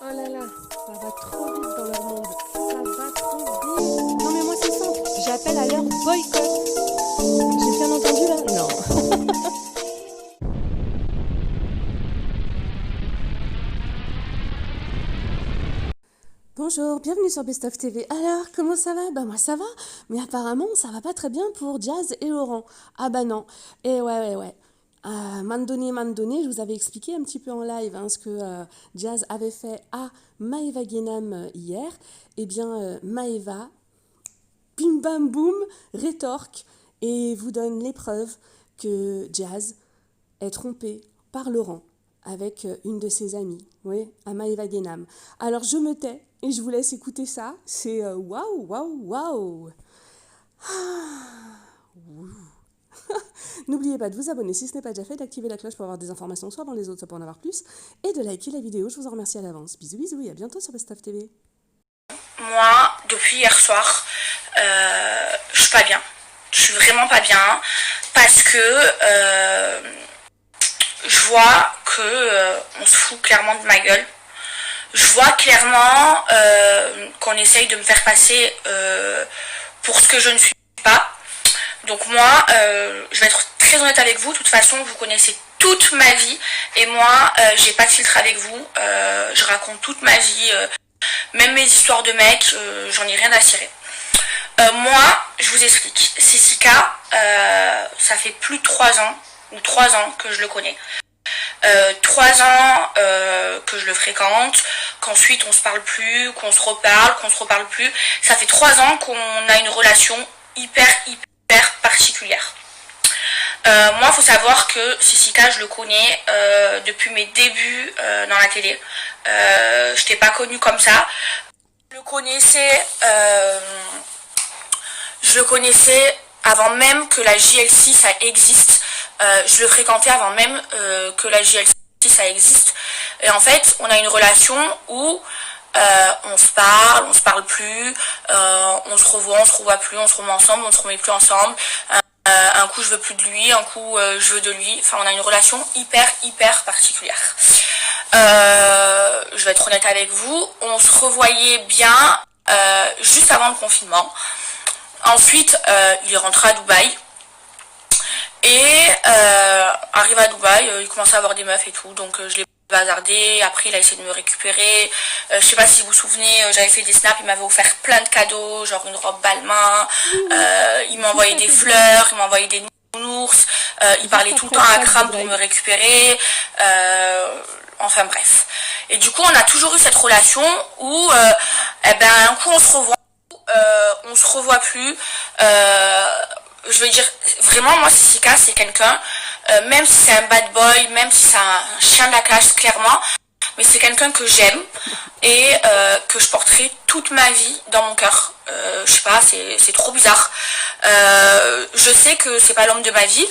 Oh là là, ça va trop vite dans leur monde. Ça va trop vite. Non mais moi c'est simple, j'appelle à leur boycott. J'ai bien entendu là? Non. Bonjour, bienvenue sur Best of TV. Alors, comment ça va? Bah moi ça va, mais apparemment ça va pas très bien pour Jazz et Laurent. Ah bah non. Et ouais. Je vous avais expliqué un petit peu en live ce que Jazz avait fait à Maëva Guénam hier. Eh bien, Maëva, bim bam boum, rétorque et vous donne l'épreuve que Jazz est trompé par Laurent avec une de ses amies, oui, à Maëva Guénam. Alors je me tais et je vous laisse écouter ça. C'est waouh. N'oubliez pas de vous abonner si ce n'est pas déjà fait, d'activer la cloche pour avoir des informations soit avant les autres, soit pour en avoir plus, et de liker la vidéo. Je vous en remercie à l'avance. Bisous et à bientôt sur Best of TV. Moi, depuis hier soir, je suis pas bien. Je suis vraiment pas bien parce que je vois que on se fout clairement de ma gueule. Je vois clairement qu'on essaye de me faire passer pour ce que je ne suis pas. Donc moi, je vais être très honnête avec vous. De toute façon, vous connaissez toute ma vie et moi, j'ai pas de filtre avec vous. Je raconte toute ma vie. Même mes histoires de mecs, j'en ai rien à cirer. Moi, je vous explique. Sissika, ça fait plus de 3 ans, ou 3 ans que je le connais. 3 ans que je le fréquente, qu'ensuite on se parle plus, qu'on se reparle plus. Ça fait 3 ans qu'on a une relation hyper particulière. Moi, il faut savoir que Sissika, je le connais depuis mes débuts dans la télé. Je t'ai pas connu comme ça. Je le connaissais avant même que la JLC ça existe. Je le fréquentais avant même que la JLC ça existe. Et en fait, on a une relation où on se parle plus, on se revoit plus, on se remet ensemble, on se remet plus ensemble. Un coup je veux plus de lui, un coup je veux de lui. Enfin, on a une relation hyper particulière. Je vais être honnête avec vous, on se revoyait bien juste avant le confinement. Ensuite, il est rentré à Dubaï. Et arrive à Dubaï, il commence à avoir des meufs et tout, donc je l'ai bazardé. Après, il a essayé de me récupérer. Je sais pas si vous vous souvenez, j'avais fait des snaps, il m'avait offert plein de cadeaux, genre une robe Balmain. Il m'a envoyé des fleurs, il m'a envoyé des nounours. Il parlait tout le temps à Kram pour me récupérer. Enfin bref. Et du coup, on a toujours eu cette relation où, un coup on se revoit plus. Je veux dire, vraiment, moi, Sissika, c'est quelqu'un, même si c'est un bad boy, même si c'est un chien de la casse, clairement, mais c'est quelqu'un que j'aime et que je porterai toute ma vie dans mon cœur. Je sais pas, c'est trop bizarre. Je sais que c'est pas l'homme de ma vie,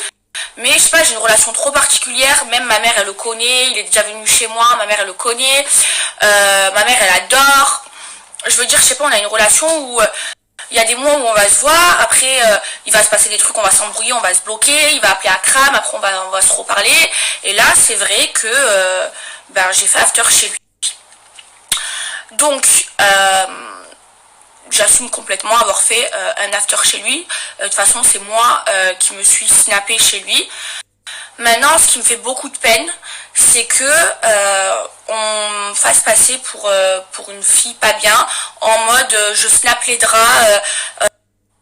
mais je sais pas, j'ai une relation trop particulière. Même ma mère, elle le connaît, il est déjà venu chez moi, ma mère, elle le connaît. Ma mère, elle adore. Je veux dire, je sais pas, on a une relation où il y a des mois où on va se voir, après il va se passer des trucs, on va s'embrouiller, on va se bloquer, il va appeler Akram, après on va se reparler. Et là, c'est vrai que j'ai fait after chez lui. Donc, j'assume complètement avoir fait un after chez lui. De toute façon, c'est moi qui me suis snappée chez lui. Maintenant, ce qui me fait beaucoup de peine, c'est que on me fasse passer pour une fille pas bien, en mode je snap les draps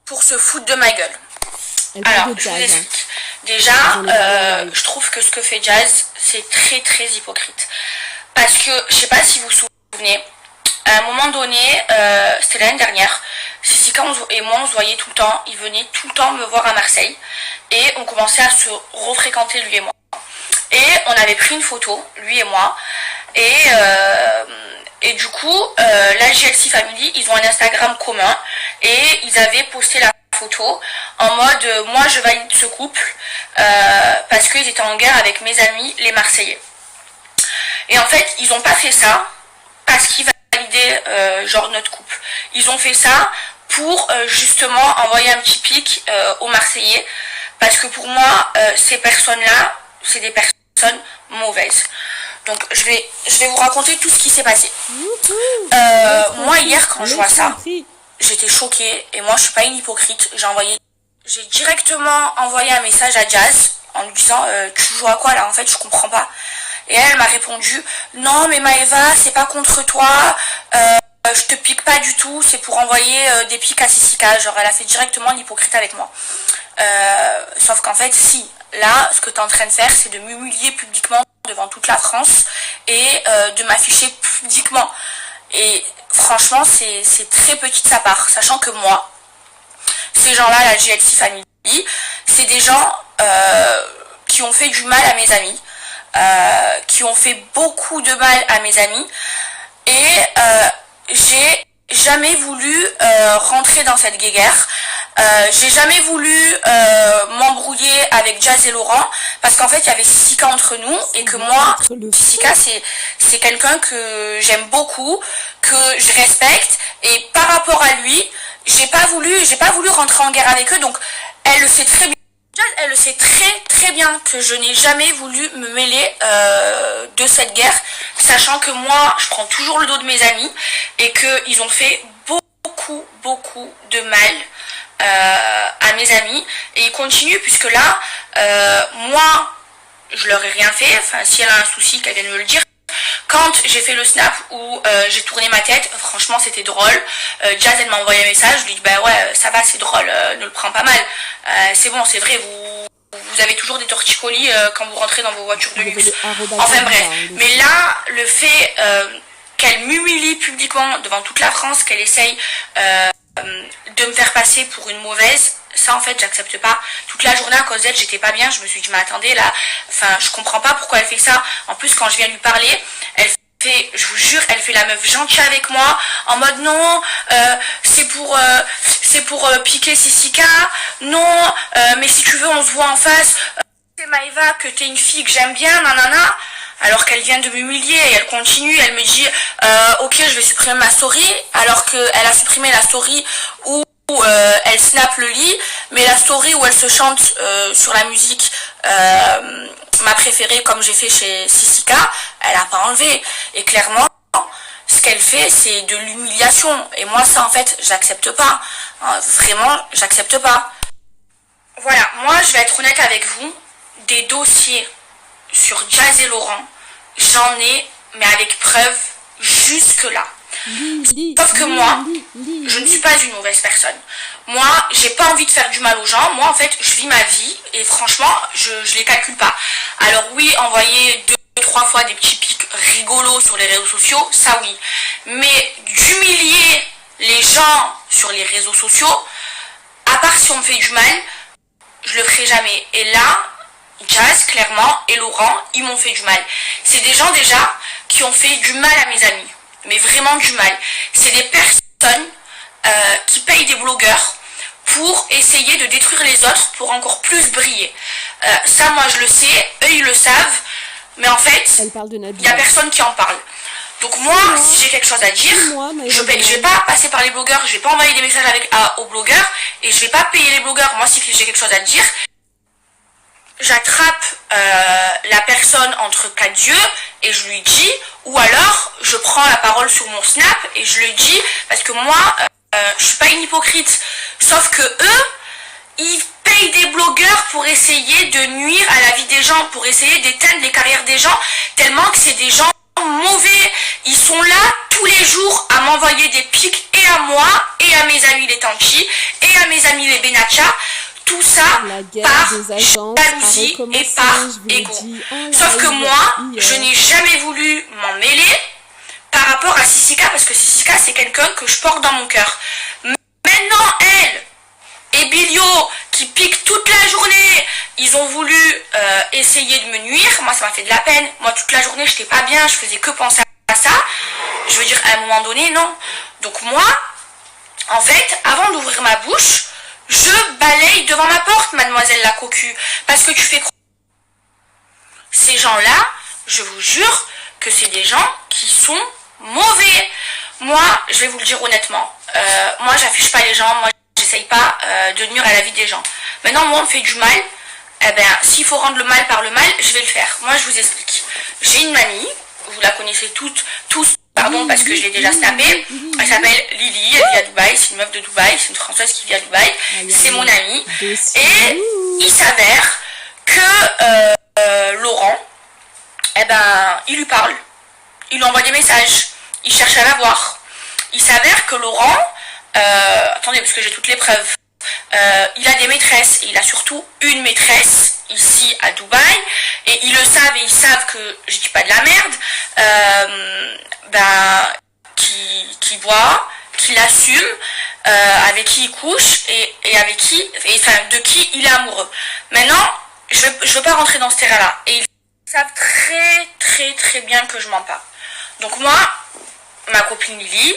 pour se foutre de ma gueule. Alors, je vous explique. Déjà, je trouve que ce que fait Jazz, c'est très hypocrite. Parce que, je sais pas si vous vous souvenez, à un moment donné, c'était l'année dernière, Sissika et moi on se voyait tout le temps, il venait tout le temps me voir à Marseille et on commençait à se refréquenter lui et moi. Et on avait pris une photo, lui et moi, et du coup, la JLC Family, ils ont un Instagram commun et ils avaient posté la photo en mode moi je valide ce couple parce qu'ils étaient en guerre avec mes amis les Marseillais. Et en fait, ils ont pas fait ça parce qu'ils validaient genre notre couple. Ils ont fait ça pour justement envoyer un petit pic aux Marseillais parce que pour moi, ces personnes-là, c'est des personnes mauvaises. Donc je vais vous raconter tout ce qui s'est passé. Moi hier quand je vois ça, j'étais choquée et moi je suis pas une hypocrite. J'ai directement envoyé un message à Jazz en lui disant tu joues à quoi là en fait, je comprends pas. Et elle m'a répondu non mais Maëva c'est pas contre toi, je te pique pas du tout, c'est pour envoyer des pics à Sissika. Genre elle a fait directement l'hypocrite avec moi. Sauf qu'en fait si, là ce que tu es en train de faire c'est de m'humilier publiquement devant toute la France et de m'afficher publiquement. Et franchement c'est très petit de sa part, sachant que moi, ces gens-là, la GLC Family, c'est des gens qui ont fait du mal à mes amis, qui ont fait beaucoup de mal à mes amis, et j'ai jamais voulu rentrer dans cette guéguerre. J'ai jamais voulu m'embrouiller avec Jazz et Laurent parce qu'en fait il y avait Sissika entre nous et que moi Sissika c'est quelqu'un que j'aime beaucoup, que je respecte, et par rapport à lui j'ai pas voulu rentrer en guerre avec eux. Donc elle le sait très bien. Elle le sait très bien que je n'ai jamais voulu me mêler de cette guerre, sachant que moi je prends toujours le dos de mes amis et qu'ils ont fait beaucoup de mal à mes amis, et ils continuent puisque là moi je leur ai rien fait. Enfin si elle a un souci qu'elle vienne me le dire. Quand j'ai fait le snap où j'ai tourné ma tête, franchement c'était drôle. Jazz elle m'a envoyé un message, je lui dis bah ouais ça va c'est drôle, ne le prends pas mal. C'est bon, c'est vrai, vous avez toujours des torticolis quand vous rentrez dans vos voitures de luxe. Enfin bref, mais là le fait qu'elle m'humilie publiquement devant toute la France, qu'elle essaye de me faire passer pour une mauvaise, ça en fait j'accepte pas. Toute la journée à cause d'elle j'étais pas bien, je me suis dit mais attendez là, enfin je comprends pas pourquoi elle fait ça. En plus quand je viens lui parler, elle fait, je vous jure, elle fait la meuf gentille avec moi en mode non c'est pour piquer Sissika, non mais si tu veux on se voit en face, c'est Maëva que t'es une fille que j'aime bien, nanana. Alors qu'elle vient de m'humilier et elle continue, elle me dit ok je vais supprimer ma story, alors qu'elle a supprimé la story où elle snap le lit, mais la story où elle se chante sur la musique ma préférée comme j'ai fait chez Sissika, elle a pas enlevé. Et clairement ce qu'elle fait c'est de l'humiliation, et moi ça en fait j'accepte pas, vraiment j'accepte pas. Voilà, moi je vais être honnête avec vous, des dossiers sur Jazz et Laurent, j'en ai, mais avec preuve, jusque là. Sauf que moi, je ne suis pas une mauvaise personne. Moi, j'ai pas envie de faire du mal aux gens. Moi, en fait, je vis ma vie et franchement, je les calcule pas. Alors oui, envoyer 2-3 fois des petits pics rigolos sur les réseaux sociaux, ça oui. Mais d'humilier les gens sur les réseaux sociaux, à part si on me fait du mal, je le ferai jamais. Et là, Jazz, clairement, et Laurent, ils m'ont fait du mal. C'est des gens déjà qui ont fait du mal à mes amis. Mais vraiment du mal. C'est des personnes qui payent des blogueurs pour essayer de détruire les autres pour encore plus briller. Ça, moi, je le sais, eux, ils le savent. Mais en fait, il n'y a personne qui en parle. Donc moi, si j'ai quelque chose à dire, je vais pas passer par les blogueurs, je vais pas envoyer des messages aux blogueurs, et je vais pas payer les blogueurs. Moi, si j'ai quelque chose à dire, j'attrape la personne entre quatre yeux et je lui dis, ou alors je prends la parole sur mon snap et je lui dis, parce que moi je suis pas une hypocrite, sauf que eux ils payent des blogueurs pour essayer de nuire à la vie des gens, pour essayer d'éteindre les carrières des gens, tellement que c'est des gens mauvais. Ils sont là tous les jours à m'envoyer des pics, et à moi et à mes amis les Tanchi et à mes amis les Benacha. Tout ça par jalousie et par ego. Sauf que moi, je n'ai jamais voulu m'en mêler par rapport à Sissika, parce que Sissika, c'est quelqu'un que je porte dans mon cœur. Maintenant, elle et Bilio, qui piquent toute la journée, ils ont voulu essayer de me nuire. Moi, ça m'a fait de la peine. Moi, toute la journée, je n'étais pas bien, je faisais que penser à ça. Je veux dire, à un moment donné, non. Donc moi, en fait, avant d'ouvrir ma bouche, je balaye devant ma porte, mademoiselle la cocu, parce que tu fais croire. Ces gens-là, je vous jure que c'est des gens qui sont mauvais. Moi, je vais vous le dire honnêtement, moi j'affiche pas les gens, moi j'essaye pas de nuire à la vie des gens. Maintenant, moi on me fait du mal, eh ben s'il faut rendre le mal par le mal, je vais le faire. Moi je vous explique. J'ai j'ai une mamie, vous la connaissez tous, pardon, parce que je l'ai déjà snappée. Elle s'appelle Lily, elle vit à Dubaï, c'est une meuf de Dubaï, c'est une Française qui vit à Dubaï, c'est mon amie. Et il s'avère que Laurent, eh ben, il lui parle, il lui envoie des messages, il cherche à la voir. Il s'avère que Laurent, attendez parce que j'ai toutes les preuves, il a des maîtresses, et il a surtout une maîtresse ici à Dubaï, et ils le savent, et ils savent que je dis pas de la merde, qui voit, qui l'assume, avec qui il couche, et avec qui, enfin de qui il est amoureux. Maintenant, je veux pas rentrer dans ce terrain-là, et ils savent très bien que je mens pas. Donc moi, ma copine Lily,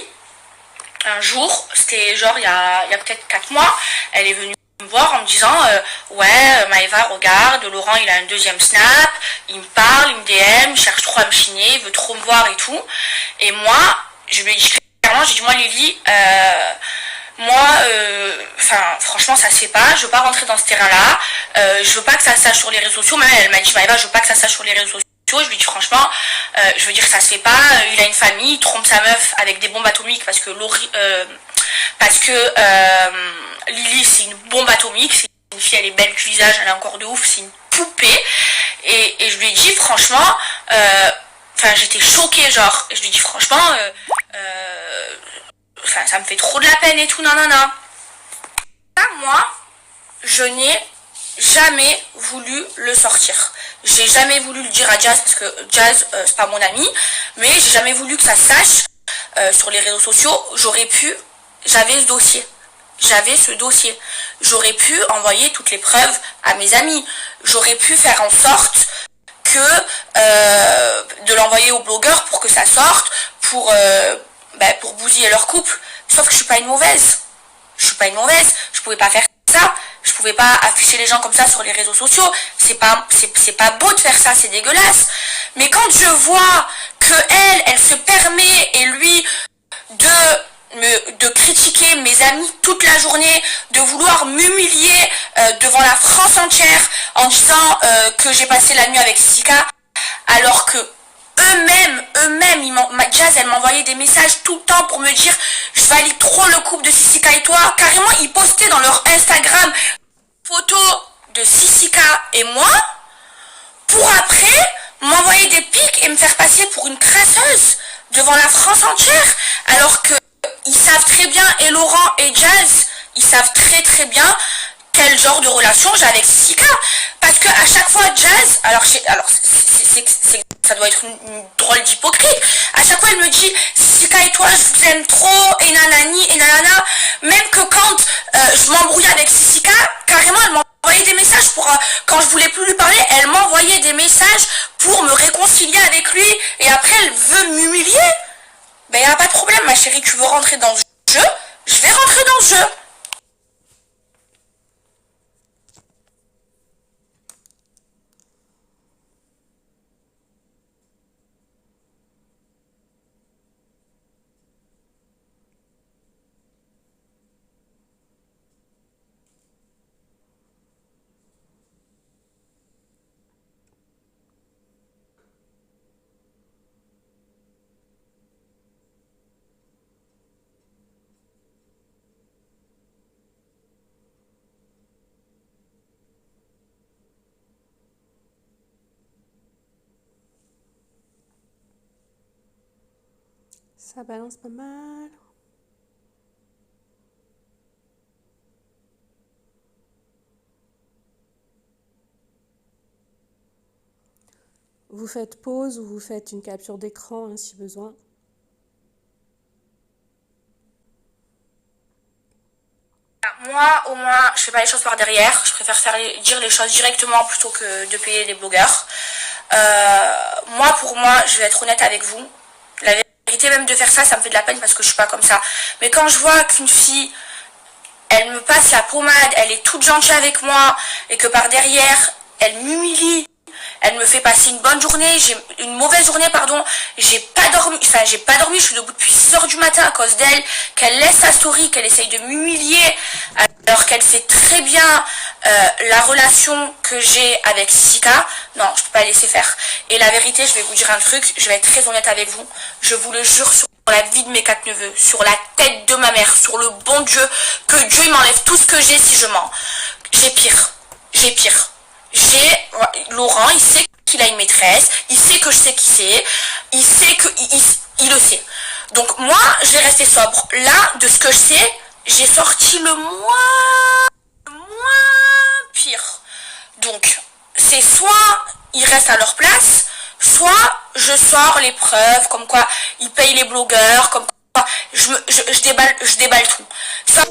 un jour, c'était genre il y a peut-être 4 mois, elle est venue me voir en me disant ouais Maëva, regarde, Laurent il a un deuxième snap, il me parle, il me DM, il cherche trop à me chiner, il veut trop me voir et tout. Et moi, je lui ai dit clairement, j'ai dit moi Lily, franchement ça se fait pas, je veux pas rentrer dans ce terrain-là, je veux pas que ça se sache sur les réseaux sociaux, même elle m'a dit Maëva, je veux pas que ça se sache sur les réseaux sociaux. Je lui dis franchement, je veux dire ça se fait pas, il a une famille, il trompe sa meuf avec des bombes atomiques parce que Lily c'est une bombe atomique, c'est une fille, elle est belle du visage, elle est encore de ouf, c'est une poupée. Et je lui ai dit franchement, j'étais choquée genre, et je lui ai dit franchement, ça me fait trop de la peine et tout, non. Là, moi, je n'ai jamais voulu le sortir. J'ai jamais voulu le dire à Jazz parce que Jazz c'est pas mon ami, mais j'ai jamais voulu que ça se sache sur les réseaux sociaux. J'avais ce dossier. J'aurais pu envoyer toutes les preuves à mes amis. J'aurais pu faire en sorte de l'envoyer aux blogueurs pour que ça sorte, pour bousiller leur couple. Sauf que je suis pas une mauvaise. Je pouvais pas faire ça. Je pouvais pas afficher les gens comme ça sur les réseaux sociaux. C'est pas beau de faire ça, c'est dégueulasse. Mais quand je vois que elle se permet, et lui, de critiquer mes amis toute la journée, de vouloir m'humilier devant la France entière en disant que j'ai passé la nuit avec Sissika, alors que eux-mêmes, Jazz, elle m'envoyait des messages tout le temps pour me dire je valide trop le couple de Sissika et toi. Carrément, ils postaient dans leur Instagram photos de Sissika et moi pour après m'envoyer des pics et me faire passer pour une crasseuse devant la France entière, alors que ils savent très bien, et Laurent et Jazz, ils savent très bien quel genre de relation j'ai avec Sissika. Parce que à chaque fois Jazz, ça doit être une drôle d'hypocrite, à chaque fois elle me dit Sissika et toi je vous aime trop, et nanani et nanana. Même que quand je m'embrouillais avec Sissika, carrément elle m'envoyait des messages quand je voulais plus lui parler, elle m'envoyait des messages pour me réconcilier avec lui, et après elle veut m'humilier. Ben y a pas de problème ma chérie, tu veux rentrer dans ce jeu, je vais rentrer dans ce jeu. Ça balance pas mal. Vous faites pause ou vous faites une capture d'écran hein, si besoin. Moi, au moins, je fais pas les choses par derrière. Je préfère dire les choses directement plutôt que de payer des blogueurs. Pour moi, je vais être honnête avec vous. La vérité, même de faire ça, ça me fait de la peine parce que je suis pas comme ça. Mais quand je vois qu'une fille, elle me passe la pommade, elle est toute gentille avec moi, et que par derrière, elle m'humilie, elle me fait passer une bonne journée, j'ai une mauvaise journée, pardon, j'ai pas dormi, je suis debout depuis 6 heures du matin à cause d'elle, qu'elle laisse sa story, qu'elle essaye de m'humilier, alors qu'elle sait très bien la relation que j'ai avec Sika. Non, je peux pas la laisser faire. Et la vérité, je vais vous dire un truc, je vais être très honnête avec vous, je vous le jure sur la vie de mes 4 neveux, sur la tête de ma mère, sur le bon Dieu, que Dieu m'enlève tout ce que j'ai si je mens. J'ai pire. Laurent, il sait qu'il a une maîtresse, il sait que je sais qui c'est, il sait que il le sait. Donc moi, je vais rester sobre. Là, de ce que je sais, j'ai sorti le moins pire. Donc, c'est soit ils restent à leur place, soit je sors les preuves, comme quoi ils payent les blogueurs, comme quoi je déballe tout. Ça,